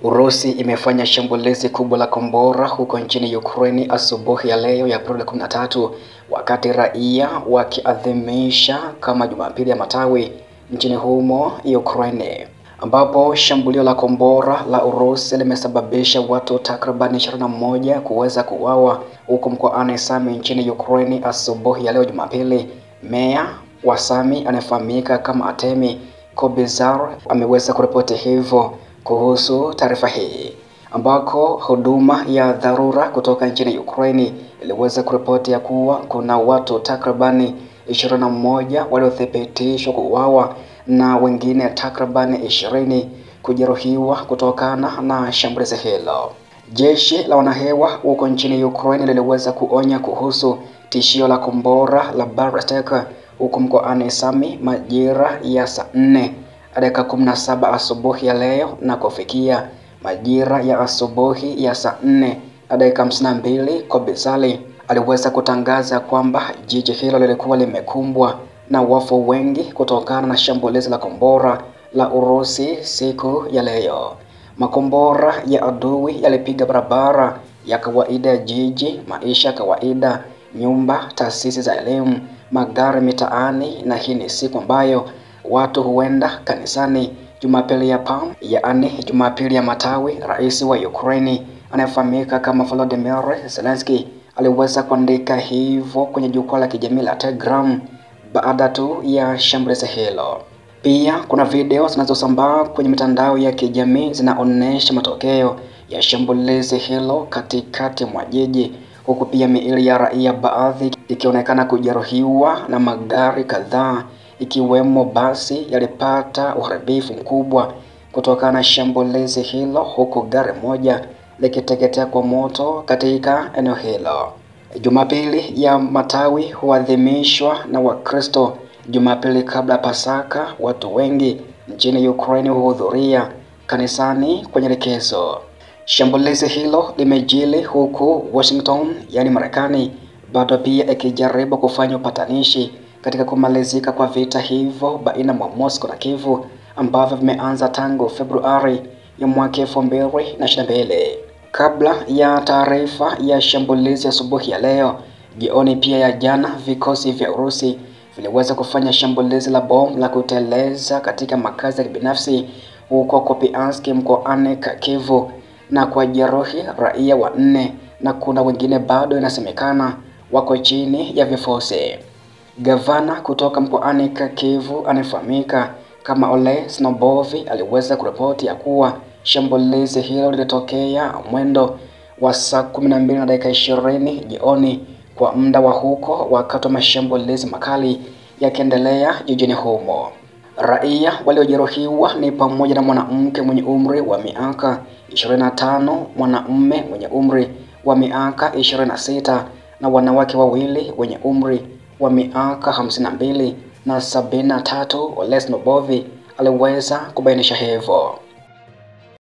Urusi imefanya shambulizi kubwa la kombora huko nchini Ukraine asubuhi ya leo ya Aprili 13, wakati raia wakiadhimisha kama Jumapili ya Matawi nchini humo Ukraine, ambapo shambulio la kombora la Urusi limesababisha watu takriban 21 kuweza kuuawa huko mkoani Sami nchini Ukraine asubuhi ya leo Jumapili. Meya wa Sami anayefahamika kama Artemi Kobizar ameweza kuripoti hivyo kuhusu taarifa hii, ambako huduma ya dharura kutoka nchini Ukraine iliweza kuripoti ya kuwa kuna watu takribani 21 waliothibitishwa kuuawa na wengine takribani 20 kujeruhiwa kutokana na shambulizi hilo. Jeshi la wanahewa huko nchini Ukraine liliweza kuonya kuhusu tishio la kombora la ballistic huko mkoani Sami majira ya saa 4:17 asubuhi ya leo, na kufikia majira ya asubuhi ya saa 4:52 Kobizari aliweza kutangaza kwamba jiji hilo lilikuwa limekumbwa na wafu wengi kutokana na shambulizi la kombora la Urusi siku ya leo. Makombora ya adui yalipiga barabara ya kawaida ya jiji, maisha kawaida, nyumba, taasisi za elimu, magari mitaani, na hii ni siku ambayo watu huenda kanisani Jumapili ya Palm, yaani Jumapili ya Matawi. Rais wa Ukraine anayefahamika kama Volodymyr Zelensky aliweza kuandika hivyo kwenye jukwaa la kijamii la Telegram baada tu ya shambulizi hilo. Pia kuna video zinazosambaa kwenye mitandao ya kijamii zinaonyesha matokeo ya shambulizi hilo katikati mwa jiji, huku pia miili ya raia baadhi ikionekana kujeruhiwa na magari kadhaa ikiwemo basi yalipata uharibifu mkubwa kutokana na shambulizi hilo, huku gari moja likiteketea kwa moto katika eneo hilo. Jumapili ya Matawi huadhimishwa na Wakristo Jumapili kabla ya Pasaka. Watu wengi nchini Ukraine huhudhuria kanisani kwenye likizo. Shambulizi hilo limejili huku Washington, yaani Marekani, bado pia ikijaribu kufanya upatanishi katika kumalizika kwa vita hivyo baina mwa Moscow na Kiev ambavyo vimeanza tangu Februari ya mwaka 2022. Kabla ya taarifa ya shambulizi asubuhi ya leo, jioni pia ya jana, vikosi vya Urusi viliweza kufanya shambulizi la bomu la kuteleza katika makazi ya binafsi huko Kupiansk mkoani Kharkiv na kujeruhi raia 4, na kuna wengine bado inasemekana wako chini ya vifusi. Gavana kutoka mkoani Kharkiv anayefahamika kama Ole Snobovi aliweza kuripoti ya kuwa shambulizi hilo lilitokea mwendo wa saa 12:20 jioni kwa muda wa huko, wakati wa mashambulizi makali yakiendelea jijini humo. Raia waliojeruhiwa ni pamoja na mwanamke mwenye umri wa miaka 25, mwanamume mwenye umri wa miaka 26 na wanawake wawili wenye umri wa miaka 52 na 73. Ole Snobovi aliweza kubainisha hivyo.